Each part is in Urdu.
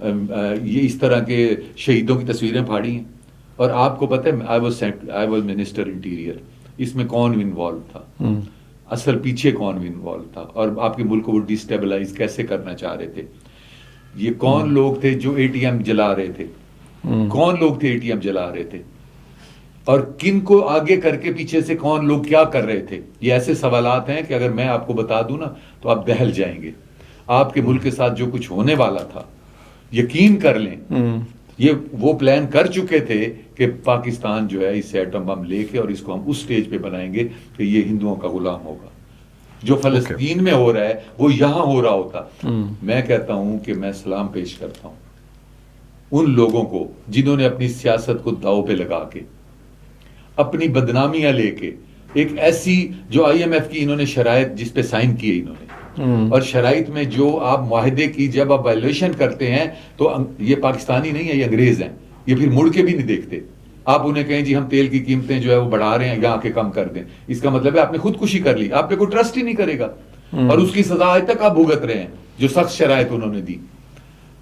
یہ اس طرح کے شہیدوں کی تصویریں پھاڑی ہیں. اور آپ کو پتہ ہے آئی واز منسٹر انٹیریئر، اس میں کون انوالو تھا، اصل پیچھے کون انوالو تھا، اور آپ کے ملک کو وہ ڈیسٹیبلائز کیسے کرنا چاہ رہے تھے. یہ کون لوگ تھے جو اے ٹی ایم جلا رہے تھے، کون لوگ تھے اے ٹی ایم جلا رہے تھے، اور کن کو آگے کر کے پیچھے سے کون لوگ کیا کر رہے تھے. یہ ایسے سوالات ہیں کہ اگر میں آپ کو بتا دوں نا تو آپ دہل جائیں گے. آپ کے ملک کے ساتھ جو کچھ ہونے والا تھا، یقین کر لیں یہ وہ پلان کر چکے تھے کہ پاکستان جو ہے اس سے ایٹم بم لے کے اور اس کو ہم اس سٹیج پہ بنائیں گے کہ یہ ہندوؤں کا غلام ہوگا. جو فلسطین میں ہو رہا ہے وہ یہاں ہو رہا ہوتا. میں کہتا ہوں کہ میں سلام پیش کرتا ہوں ان لوگوں کو جنہوں نے اپنی سیاست کو داؤ پہ لگا کے، اپنی بدنامیاں لے کے، ایک ایسی جو آئی ایم ایف کی انہوں نے شرائط جس پہ سائن کیے انہوں نے، اور شرائط میں جو آپ معاہدے کی جب آپ وائلیشن کرتے ہیں تو یہ پاکستانی نہیں ہے، یہ انگریز ہیں. یہ پھر مڑ کے بھی نہیں دیکھتے. آپ انہیں کہیں جی ہم تیل کی قیمتیں جو ہے وہ بڑھا رہے ہیں، یہاں کے کم کر دیں، اس کا مطلب ہے آپ نے خودکشی کر لی، آپ پہ کوئی ٹرسٹ ہی نہیں کرے گا، اور اس کی سزا آج تک آپ بھگت رہے ہیں جو سخت شرائط انہوں نے دی.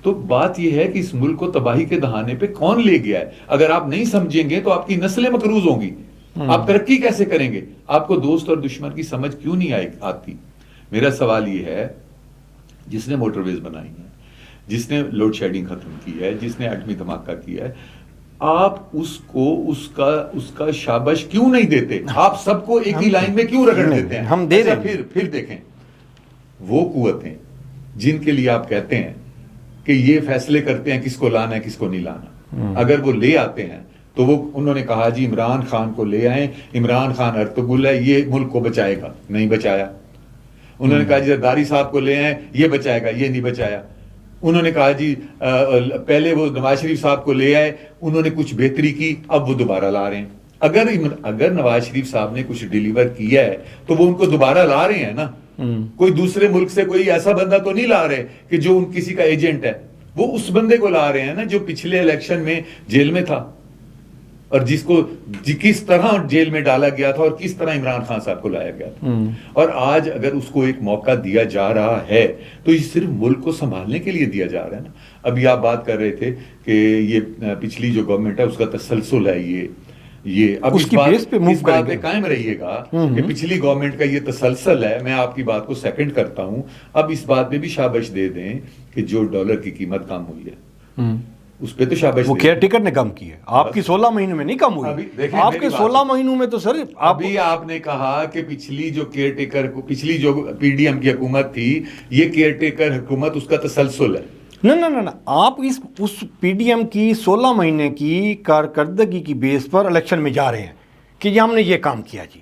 تو بات یہ ہے کہ اس ملک کو تباہی کے دہانے پہ کون لے گیا ہے. اگر آپ نہیں سمجھیں گے تو آپ کی نسلیں مقروض ہوں گی، آپ ترقی کیسے کریں گے. آپ کو دوست اور دشمن کی سمجھ کیوں نہیں آتی. میرا سوال یہ ہے، جس نے موٹر ویز بنائی ہیں، جس نے لوڈ شیڈنگ ختم کی ہے، جس نے ایٹمی دھماکہ کیا ہے، آپ اس کو اس کا شابش کیوں نہیں دیتے. آپ سب کو ایک ہی لائن میں کیوں رگڑ دیتے ہیں. ہم دے رہے ہیں. پھر دیکھیں وہ قوتیں جن کے لیے آپ کہتے ہیں کہ یہ فیصلے کرتے ہیں کس کو لانا ہے کس کو نہیں لانا، اگر وہ لے آتے ہیں تو وہ انہوں نے کہا جی عمران خان کو لے آئیں، عمران خان ارطغرل ہے، یہ ملک کو بچائے گا. نہیں بچایا. انہوں نے کہا جی زرداری صاحب کو لے آئیں، یہ بچائے گا، یہ نہیں بچایا. انہوں نے کہا جی پہلے وہ نواز شریف صاحب کو لے آئے، انہوں نے کچھ بہتری کی، اب وہ دوبارہ لا رہے ہیں. اگر نواز شریف صاحب نے کچھ ڈیلیور کیا ہے تو وہ ان کو دوبارہ لا رہے ہیں نا. کوئی دوسرے ملک سے کوئی ایسا بندہ تو نہیں لا رہے کہ جو ان کسی کا ایجنٹ ہے. وہ اس بندے کو لا رہے ہیں نا جو پچھلے الیکشن میں جیل میں تھا، اور جس کو کس طرح جیل میں ڈالا گیا تھا اور کس طرح عمران خان صاحب کو لایا گیا تھا. اور آج اگر اس کو ایک موقع دیا جا رہا ہے تو یہ صرف ملک کو سنبھالنے کے لیے دیا جا رہا ہے نا. ابھی آپ بات کر رہے تھے کہ یہ پچھلی جو گورنمنٹ ہے اس کا تسلسل ہے، یہ اب اس بات پہ قائم رہیے گا کہ پچھلی گورنمنٹ کا یہ تسلسل ہے. میں آپ کی بات کو سیکنڈ کرتا ہوں. اب اس بات میں بھی شابش دے دیں کہ جو ڈالر کی قیمت کم ہوئی ہے اس پہ تو شابش وہ کیئر ٹیکر نے کم کی ہے. آپ کی 16 مہینوں میں نہیں کم ہوئی، آپ کے 16 مہینوں میں تو سر ابھی آپ نے کہا کہ پچھلی جو کیئر ٹیکر پچھلی جو پی ڈی ایم کی حکومت تھی، یہ کیئر ٹیکر حکومت اس کا تسلسل ہے. نہ آپ اس پی ڈی ایم کی 16 مہینے کی کارکردگی کی بیس پر الیکشن میں جا رہے ہیں کہ یہ ہم نے یہ کام کیا. جی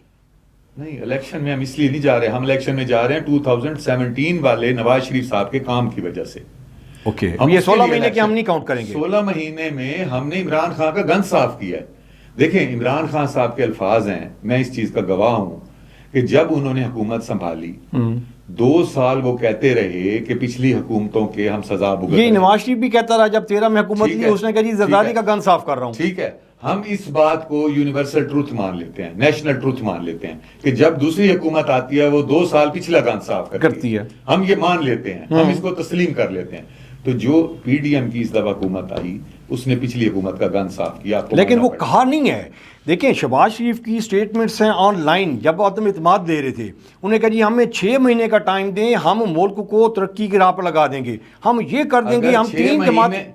نہیں، الیکشن میں ہم اس لیے نہیں جا رہے، ہم الیکشن میں جا رہے ہیں 2017 والے نواز شریف صاحب کے کام کی وجہ سے. اوکے، یہ 16 مہینے کے ہم نہیں کاؤنٹ کریں گے. 16 مہینے میں ہم نے عمران خان کا گن صاف کیا ہے. دیکھیں عمران خان صاحب کے الفاظ ہیں، میں اس چیز کا گواہ ہوں کہ جب انہوں نے حکومت سنبھالی 2 سال وہ کہتے رہے کہ پچھلی حکومتوں کے ہم سزا بھگت رہے ہیں. یہ نواز شریف بھی کہتا رہا جب 13 میں حکومت لی، اس نے کہا جی زرداری کا گن صاف کر رہا ہوں. ٹھیک ہے، ہم اس بات کو یونیورسل ٹروتھ مان لیتے ہیں، نیشنل ٹروتھ مان لیتے ہیں کہ جب دوسری حکومت آتی ہے وہ 2 سال پچھلا گن صاف کرتی ہے. ہم یہ مان لیتے ہیں، ہم اس کو تسلیم کر لیتے ہیں. تو جو پی ڈی ایم کی اس دفعہ حکومت آئی اس نے پچھلی حکومت کا گن صاف کیا. لیکن وہ کہا نہیں ہے. دیکھیں شہباز شریف کی سٹیٹمنٹس ہیں آن لائن، جب عدم اعتماد دے رہے تھے انہیں کہا جی ہمیں 6 مہینے کا ٹائم دیں، ہم ملک کو ترقی کی راہ پر لگا دیں گے، ہم یہ کر دیں گے. ہم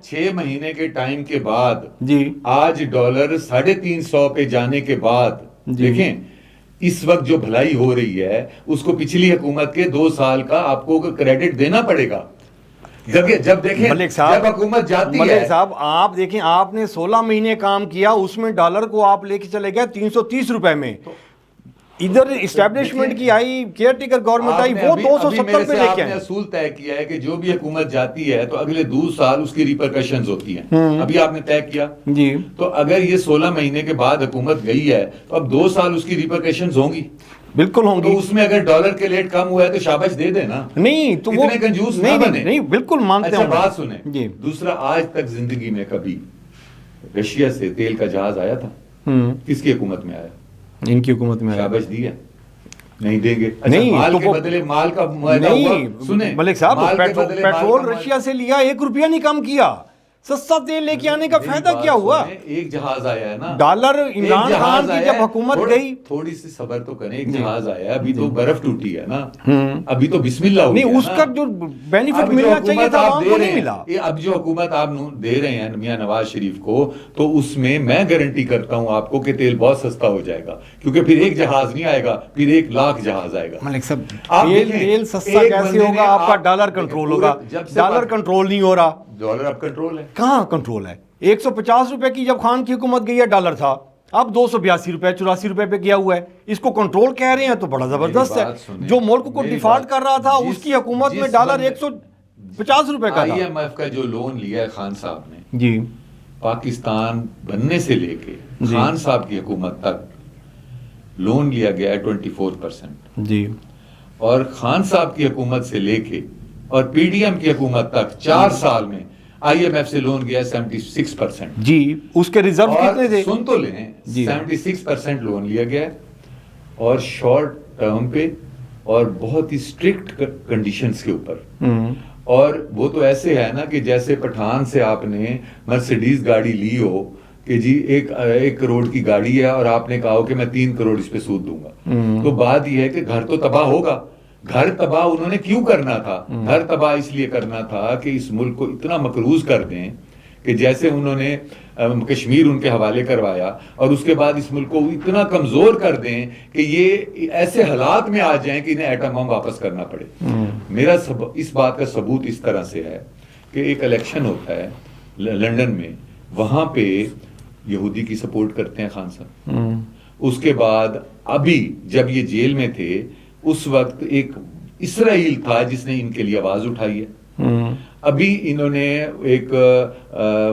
6 مہینے کے ٹائم کے بعد جی آج ڈالر 350 پہ جانے کے بعد دیکھیں اس وقت جو بھلائی ہو رہی ہے اس کو پچھلی حکومت کے 2 سال کا آپ کو کریڈٹ دینا پڑے گا. جب دیکھیں جب حکومت جاتی ہے ملک صاحب آپ دیکھیں آپ نے 16 مہینے کام کیا، اس میں ڈالر کو آپ لے کے چلے گئے 330 روپے میں. ادھر اسٹیبلشمنٹ کی آئی کیئر ٹیکر گورنمنٹ آئی وہ 270 پہ لے کے آئے. اصول طے کیا ہے کہ جو بھی حکومت جاتی ہے تو اگلے 2 سال اس کی ریپرکشنز ہوتی ہیں. ابھی آپ نے طے کیا جی، تو اگر یہ 16 مہینے کے بعد حکومت گئی ہے تو اب 2 سال اس کی ریپرکشنز ہوں گی. بالکل ہوں گی. تو اس میں اگر ڈالر کے ریٹ کم ہوا ہے تو شاباش دے دینا. نہیں تو اتنے کنجوس نہ بنے. نہیں بالکل مانتے ہیں. اچھا بات سنیں جی. دوسرا، آج تک زندگی میں کبھی رشیا سے تیل کا جہاز آیا تھا؟ کس کی حکومت میں آیا؟ ان کی حکومت میں. شاباش دی ہے. نہیں دیں گے. نہیں مال کے بدلے مال کا معاہدہ ہوا. سنیں ملک صاحب, پیٹرول رشیا سے لیا, 1 روپیہ نہیں کم کیا. سستا تیل لے کے آنے کا فائدہ کیا ہوا؟ ایک جہاز آیا ہے نا ڈالر. عمران خان کی جب حکومت گئی, تھوڑی سی صبر تو کریں. ایک جہاز آیا ہے, ابھی تو برف ٹوٹی ہے نا, ابھی تو بسم اللہ ہو گیا. نہیں, اس کا جو بینیفٹ ملنا چاہیے تھا عوام کو نہیں ملا. اب جو حکومت آپ دے رہے ہیں میاں نواز شریف کو, تو اس میں میں گارنٹی کرتا ہوں آپ کو کہ تیل بہت سستا ہو جائے گا, کیونکہ پھر ایک جہاز نہیں آئے گا, پھر 1 لاکھ جہاز آئے گا. ملک صاحب, تیل سستا کیسے ہوگا؟ آپ کا ڈالر کنٹرول ہوگا. ڈالر کنٹرول نہیں ہو رہا. ڈالر اب کنٹرول ہے. کہاں کنٹرول ہے؟ 150 روپے کی جب خان کی حکومت گئی ہے ڈالر تھا, اب 282 روپے 84 روپے پہ گیا ہوا ہے. اس کو کنٹرول کہہ رہے ہیں تو بڑا زبردست ہے. جو ملک کو ڈیفالٹ کر رہا تھا اس کی حکومت میں ڈالر 150 روپے کا تھا. IMF کا جو لون لیا ہے خان صاحب نے, جی, پاکستان بننے سے لے کے خان صاحب کی حکومت تک لون لیا گیا ہے 24%. جی, اور خان صاحب کی حکومت سے لے کے اور PDM کی حکومت تک 4 سال میں IMF سے لون گیا 76%. جی, اس کے ریزرو کتنے تھے؟ سن تو لیں, 76% لون لیا گیا اور شارٹ ٹرم پہ اور بہت ہی اسٹرکٹ کنڈیشنز کے اوپر. اور وہ تو ایسے ہے نا کہ جیسے پٹھان سے آپ نے مرسیڈیز گاڑی لی ہو کہ جی 1 کروڑ کی گاڑی ہے اور آپ نے کہا ہو کہ میں 3 کروڑ اس پہ سود دوں گا. تو بات یہ ہے کہ گھر تو تباہ ہوگا. گھر تباہ انہوں نے کیوں کرنا تھا؟ گھر تباہ اس لیے کرنا تھا کہ اس ملک کو اتنا مقروض کر دیں کہ جیسے انہوں نے کشمیر ان کے حوالے کروایا, اور اس کے بعد اس ملک کو اتنا کمزور کر دیں کہ یہ ایسے حالات میں آ جائیں کہ انہیں ایٹم بم واپس کرنا پڑے. میرا اس بات کا ثبوت اس طرح سے ہے کہ ایک الیکشن ہوتا ہے لندن میں, وہاں پہ یہودی کی سپورٹ کرتے ہیں خان صاحب. اس کے بعد ابھی جب یہ جیل میں تھے اس وقت ایک اسرائیل تھا جس نے ان کے لیے آواز اٹھائی ہے. ابھی انہوں نے ایک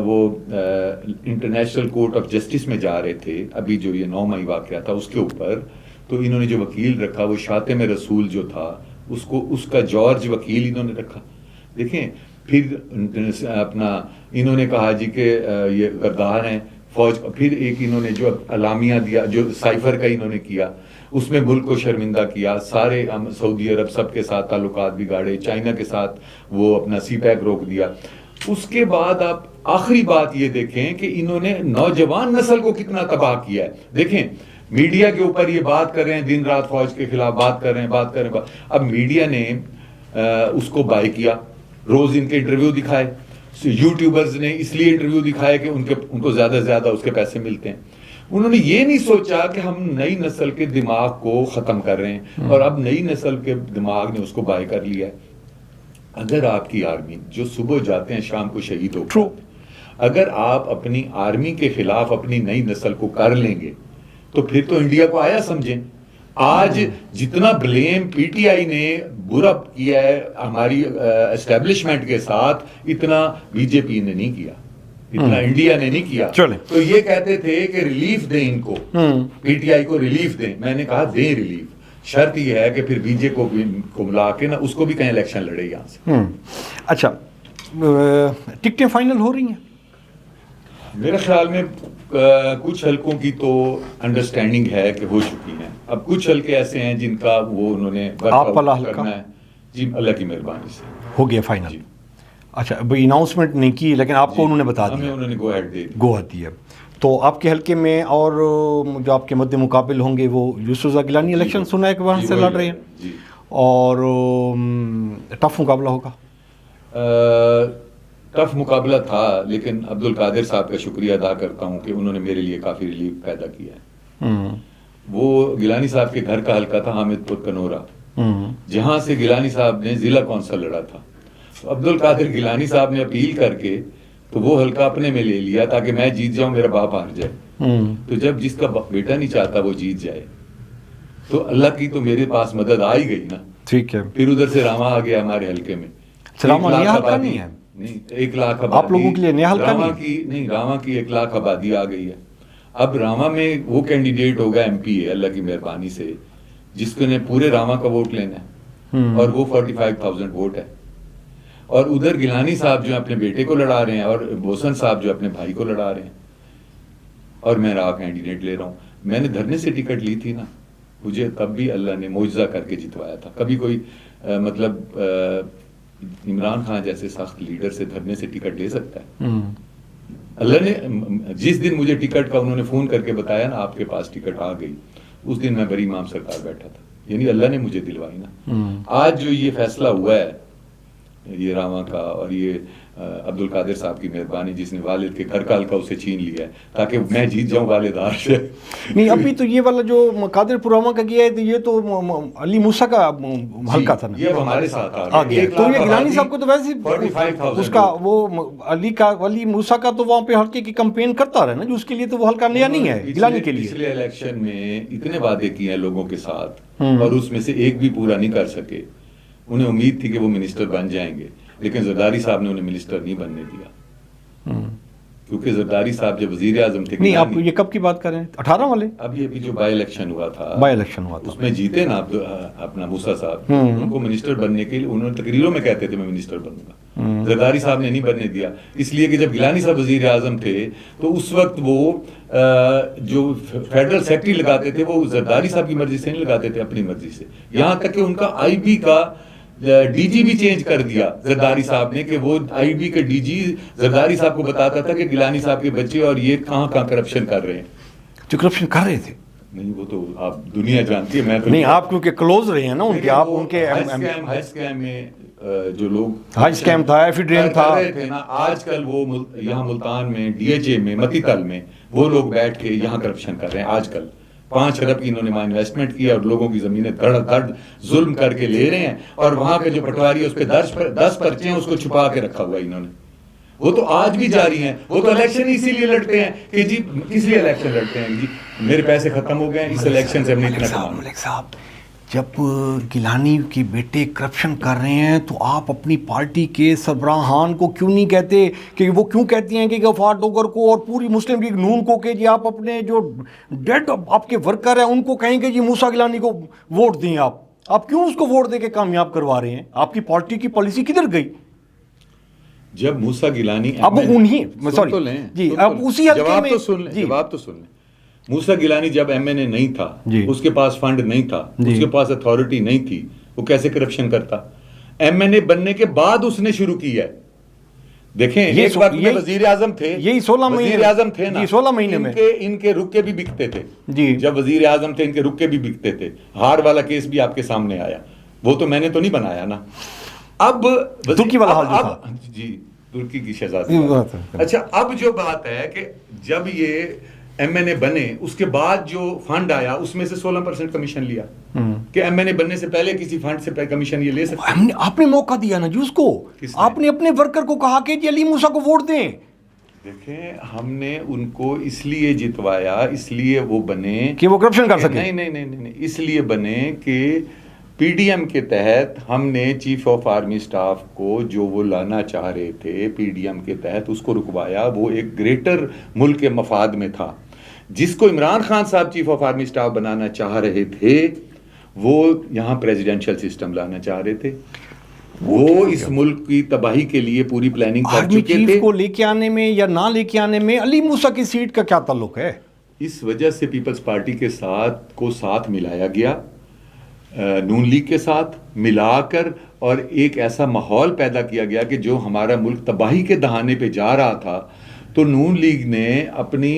وہ انٹرنیشنل کورٹ آف جسٹس میں جا رہے تھے, ابھی جو یہ 9 مئی واقعہ تھا اس کے اوپر, تو انہوں نے جو وکیل رکھا وہ شاطم رسول جو تھا, اس کا جارج وکیل انہوں نے رکھا. دیکھیں پھر اپنا انہوں نے کہا جی کہ یہ غدار ہیں فوج. پھر ایک انہوں نے جو اعلامیہ دیا جو سائفر کا انہوں نے کیا, اس میں ملک کو شرمندہ کیا, سارے سعودی عرب سب کے ساتھ تعلقات بگاڑے, چائنا کے ساتھ وہ اپنا سی پیک روک دیا. اس کے بعد آپ آخری بات یہ دیکھیں کہ انہوں نے نوجوان نسل کو کتنا تباہ کیا ہے. دیکھیں میڈیا کے اوپر یہ بات کر رہے ہیں, دن رات فوج کے خلاف بات کر رہے ہیں. اب میڈیا نے اس کو بائی کیا, روز ان کے انٹرویو دکھائے. یوٹیوبرز نے اس لیے انٹرویو دکھائے کہ ان کو زیادہ سے زیادہ اس کے پیسے ملتے ہیں. انہوں نے یہ نہیں سوچا کہ ہم نئی نسل کے دماغ کو ختم کر رہے ہیں, اور اب نئی نسل کے دماغ نے اس کو بائی کر لیا ہے. اگر آپ کی آرمی جو صبح جاتے ہیں شام کو شہید ہو, اگر آپ اپنی آرمی کے خلاف اپنی نئی نسل کو کر لیں گے تو پھر تو انڈیا کو آیا سمجھیں. آج جتنا بلیم PTI نے برا کیا ہے ہماری اسٹیبلشمنٹ کے ساتھ, اتنا BJP نے نہیں کیا, اتنا انڈیا نے نہیں کیا. تو یہ کہتے تھے کہ ریلیف دیں ان کو, PTI کو ریلیف دیں. میں نے کہا دیں ریلیف, شرط یہ ہے کہ پھر BJP کو ملا کے نا اس کو بھی کہیں الیکشن لڑے یہاں سے. اچھا, ٹکٹیں فائنل ہو رہی ہیں میرے خیال میں کچھ حلقوں کی تو انڈرسٹینڈنگ ہے کہ ہو چکی ہیں. اب کچھ حلقے ایسے ہیں جن کا وہ انہوں نے کرنا ہے. جی اللہ کی مہربانی سے ہو گیا فائنل. جی اچھا, اناؤنسمنٹ نہیں کی لیکن آپ کو انہوں نے بتا دیا, انہوں نے گو ہیڈ دیا. تو آپ کے حلقے میں اور جو آپ کے مد مقابل ہوں گے وہ یوسف رضا گیلانی الیکشن سنا ہے کہ وہاں سے لڑ رہے ہیں, اور ٹف مقابلہ ہوگا. ٹف مقابلہ تھا, لیکن عبد القادر صاحب کا شکریہ ادا کرتا ہوں کہ انہوں نے میرے لیے کافی ریلیف پیدا کیا ہے. وہ گیلانی صاحب کے گھر کا حلقہ تھا حامد پور کنورا, جہاں سے گیلانی صاحب نے ضلع کونسل لڑا تھا. عبد القادر گیلانی صاحب نے اپیل کر کے تو وہ حلقہ اپنے میں لے لیا تاکہ میں جیت جاؤں, میرا باپ ہار جائے. تو جب جس کا بیٹا نہیں چاہتا وہ جیت جائے, تو اللہ کی تو میرے پاس مدد آ ہی گئی نا. ٹھیک ہے, پھر ادھر سے راما آ گیا ہمارے حلقے میں. نہیں ہے, 1 لاکھ آپ لوگوں کے لیے راما کی 1 لاکھ آبادی آ گئی ہے. اب راما میں وہ کینڈیڈیٹ ہوگا MP ہے اللہ کی مہربانی سے, جس کو نے پورے راما کا ووٹ لینا ہے, اور وہ 45,000 ووٹ ہے. اور ادھر گیلانی صاحب جو اپنے بیٹے کو لڑا رہے ہیں, اور بوسن صاحب جو اپنے بھائی کو لڑا رہے ہیں, اور میں راہ کینڈیڈیٹ لے رہا ہوں. میں نے دھرنے سے ٹکٹ لی تھی نا, مجھے تب بھی اللہ نے معجزہ کر کے جتوایا تھا. کبھی کوئی مطلب عمران خان جیسے سخت لیڈر سے دھرنے سے ٹکٹ لے سکتا ہے؟ اللہ نے جس دن مجھے ٹکٹ کا انہوں نے فون کر کے بتایا نا آپ کے پاس ٹکٹ آ گئی, اس دن میں بری امام سرکار بیٹھا تھا. یعنی اللہ نے مجھے دلوائی نا. آج جو یہ فیصلہ ہوا ہے یہ راواں کا, اور یہ عبد القادر صاحب کی مہربانی جس نے والد کے گھر کا حلقہ اسے چھین لیا ہے تاکہ میں جیت جاؤں والدار سے. نہیں ابھی تو یہ والا جو قادر پراما کا کیا ہے تو یہ تو علی موسیٰ کا حلقہ تھا نا, یہ ہمارے ساتھ آ گیا. تو یہ گیلانی صاحب کو تو ویسے اس کا وہ علی موسیٰ کا تو وہاں پہ حلقے کی کمپین کرتا رہا نا, جو اس کے لیے تو وہ حلقہ نیا نہیں ہے گیلانی کے لیے. پچھلے الیکشن میں اتنے وعدے کیے ہیں لوگوں کے ساتھ اور اس میں سے ایک بھی پورا نہیں کر سکے. انہیں امید تھی کہ وہ منسٹر بن جائیں گے, لیکن زرداری صاحب نے انہیں منسٹر نہیں بننے دیا, کیونکہ زرداری صاحب جب وزیر اعظم تھے. نہیں آپ یہ کب کی بات کر رہے ہیں؟ 18 والے؟ اب یہ جو بائی الیکشن ہوا تھا اس میں جیتے نا اپنا موسیٰ صاحب, ان کو منسٹر بننے کے لیے انہوں نے تقریروں میں کہتے تھے میں منسٹر بنوں گا. زرداری صاحب نے نہیں بننے دیا, اس لیے کہ جب گیلانی صاحب وزیر اعظم تھے تو اس وقت وہ جو فیڈرل سیکرٹری لگاتے تھے وہ زرداری صاحب کی مرضی سے نہیں لگاتے تھے, اپنی مرضی سے. یہاں تک کہ ان کا آئی بی کا ڈی جی بھی چینج کر دیا زرداری صاحب نے, کہ وہ آئی بی کے ڈی جی زرداری صاحب کو بتاتا تھا کہ گیلانی صاحب کے بچے اور یہ کہاں کہاں کرپشن کر رہے ہیں. جو کرپشن کر رہے تھے نہیں وہ تو آپ دنیا جانتی ہے, میں تو نہیں, آپ کیونکہ کلوز رہے ہیں نا ان کے, آپ ان کے ہائی اسکیم میں جو لوگ ہائی اسکیم تھا, ایفیڈرین تھا نا, آج کل وہ یہاں ملتان میں ڈی ایچ اے میں متی تل میں وہ لوگ بیٹھ کے یہاں کرپشن کر رہے ہیں. آج کل 5 ارب کی انہوں نے وہاں انویسٹمنٹ کیا اور لوگوں کی زمینیں دھڑ ظلم کر کے لے رہے ہیں, اور وہاں کے جو پٹواری ہے اس پہ 10 پرچے ہیں, اس کو چھپا کے رکھا ہوا انہوں نے. وہ تو آج بھی جاری ہیں. وہ تو الیکشن اسی لیے لڑتے ہیں کہ جی کس لیے الیکشن لڑتے ہیں, جی میرے پیسے ختم ہو گئے اس الیکشن سے ہم نے اتنا کمانا. ملک صاحب جب گیلانی کے بیٹے کرپشن کر رہے ہیں تو آپ اپنی پارٹی کے سربراہان کو کیوں نہیں کہتے کہ وہ کیوں کہتی ہیں کہ غفار ڈوگر کو اور پوری مسلم لیگ نون کو کہ جی آپ اپنے جو ڈیڈ آپ کے ورکر ہیں ان کو کہیں کہ جی موسیٰ گیلانی کو ووٹ دیں. آپ کیوں اس کو ووٹ دے کے کامیاب کروا رہے ہیں؟ آپ کی پارٹی کی پالیسی کدھر گئی؟ جب موسیٰ گیلانی اب انہیں سوری جی اب اسی حلقے میں جواب تو سن لیں. موسیٰ گیلانی جب ایم این اے نہیں تھا, اس کے پاس فنڈ نہیں تھا, اس کے پاس اتھارٹی نہیں تھی, وہ کیسے کرپشن کرتا؟ ایم این اے بننے کے بعد اس نے شروع کی ہے. دیکھیں ایک وقت میں وزیر اعظم تھے, یہی 16 مہینے وزیر اعظم تھے نا, 16 مہینے میں ان کے رکے بھی بکتے تھے. جی جب وزیر اعظم تھے ان کے رکے بھی بکتے تھے. ہار والا کیس بھی آپ کے سامنے آیا, وہ تو میں نے تو نہیں بنایا نا. اب ترکی والا حال جو تھا, جی ترکی کی شہزادی. اچھا اب جو بات ہے کہ جب یہ ایم این اے بنے اس کے بعد جو فنڈ آیا اس میں سے 16% کمیشن لیا, کہ ایم این اے بننے سے پہلے کسی فنڈ سے کمیشن یہ لے سکتے. آپ نے موقع دیا نا جی اس کو, آپ نے اپنے ورکر کو کہا کہ جی علی موسیٰ کو ووٹ دیں. دیکھیں ہم نے ان کو اس لیے جتوایا, اس لیے وہ بنے کہ وہ کرپشن کر سکیں. نہیں, اس لیے بنے کہ پی ڈی ایم کے تحت ہم نے چیف آف آرمی سٹاف کو جو وہ لانا چاہ رہے تھے پی ڈی ایم کے تحت اس کو رکوایا. وہ ایک گریٹر ملک کے مفاد میں تھا. جس کو عمران خان صاحب چیف آف آرمی سٹاف بنانا چاہ رہے تھے وہ یہاں پریزیڈنشل سسٹم لانا چاہ رہے تھے. وہ اس ملک کی تباہی کے لیے پوری پلاننگ کر چکے تھے. آرمی چیف کو لے کے آنے میں یا نہ لے کے آنے میں علی موسیٰ کی سیٹ کا کیا تعلق ہے؟ اس وجہ سے پیپلز پارٹی کے ساتھ ملایا گیا, نون لیگ کے ساتھ ملا کر, اور ایک ایسا ماحول پیدا کیا گیا کہ جو ہمارا ملک تباہی کے دہانے پہ جا رہا تھا, تو نون لیگ نے اپنی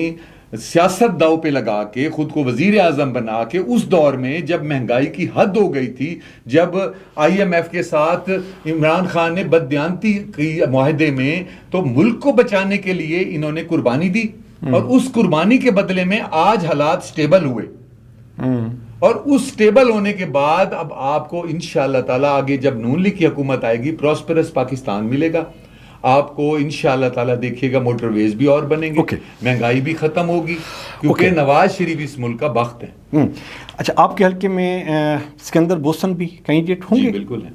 سیاست داؤ پہ لگا کے خود کو وزیر اعظم بنا کے, اس دور میں جب مہنگائی کی حد ہو گئی تھی, جب آئی ایم ایف کے ساتھ عمران خان نے بددیانتی کی معاہدے میں, تو ملک کو بچانے کے لیے انہوں نے قربانی دی, اور اس قربانی کے بدلے میں آج حالات سٹیبل ہوئے. اور اس سٹیبل ہونے کے بعد اب آپ کو انشاءاللہ تعالیٰ آگے جب نون لیگ کی حکومت آئے گی پراسپرس پاکستان ملے گا. آپ کو انشاءاللہ تعالیٰ دیکھیے گا موٹر ویز بھی اور بنیں گے, مہنگائی بھی ختم ہوگی, کیونکہ نواز شریف اس ملک کا بخت ہے. اچھا آپ کے حلقے میں اسکندر بوسن بھی کینڈیڈیٹ ہوں گے؟ بالکل ہیں.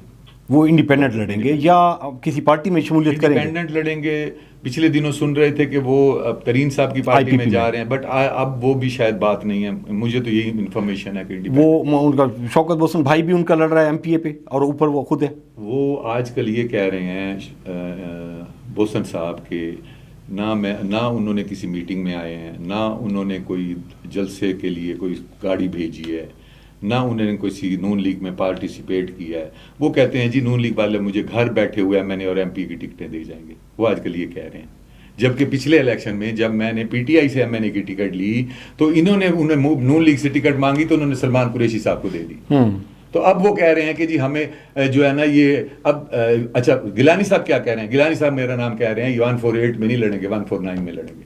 وہ انڈیپینڈنٹ لڑیں گے یا کسی پارٹی میں شمولیت کریں گے؟ انڈیپینڈنٹ لڑیں گے. پچھلے دنوں سن رہے تھے کہ وہ ترین صاحب کی پارٹی میں جا رہے ہیں, بٹ اب وہ بھی شاید بات نہیں ہے. مجھے تو یہی انفارمیشن ہے کہ وہ ان کا شوکت بوسن بھائی بھی ان کا لڑ رہا ہے ایم پی اے پہ, اور اوپر وہ خود ہے. وہ آج کل یہ کہہ رہے ہیں بوسن صاحب کے نہ انہوں نے کسی میٹنگ میں آئے ہیں, نہ انہوں نے کوئی جلسے کے لیے کوئی گاڑی بھیجی ہے, نہ انہوں نے کوئی نون لیگ میں پارٹیسپیٹ کیا ہے. وہ کہتے ہیں جی نون لیگ والے مجھے گھر بیٹھے ہوئے ایم این اے اور ایم پی کی ٹکٹیں دے جائیں گے. وہ آج کل یہ کہہ رہے ہیں. جبکہ پچھلے الیکشن میں جب میں نے پی ٹی آئی سے ایم این اے کی ٹکٹ لی تو انہیں نون لیگ سے ٹکٹ مانگی تو انہوں نے سلمان قریشی صاحب کو دے دی. تو اب وہ کہہ رہے ہیں کہ جی ہمیں جو ہے نا یہ اب اچھا گیلانی صاحب کیا کہہ رہے ہیں؟ گیلانی صاحب میرا نام کہہ رہے ہیں 148 میں نہیں لڑیں گے، 149 میں لڑیں گے.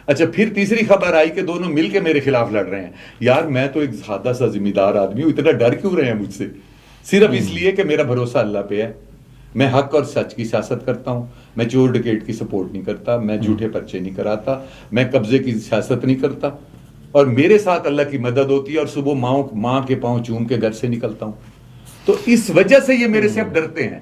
اچھا پھر تیسری خبر آئی کہ دونوں مل کے میرے خلاف لڑ رہے ہیں. یار میں تو ایک سادہ سا ذمہ دار آدمی ہوں، اتنا ڈر کیوں رہے ہیں مجھ سے؟ صرف اس لیے کہ میرا بھروسہ اللہ پہ ہے. میں حق اور سچ کی سیاست کرتا ہوں، میں چور ڈکیٹ کی سپورٹ نہیں کرتا، میں جھوٹے پرچے نہیں کراتا، میں قبضے کی سیاست نہیں کرتا، اور میرے ساتھ اللہ کی مدد ہوتی ہے اور صبح ماں کے پاؤں چوم کے گھر سے نکلتا ہوں. تو اس وجہ سے یہ میرے سے اب ڈرتے ہیں.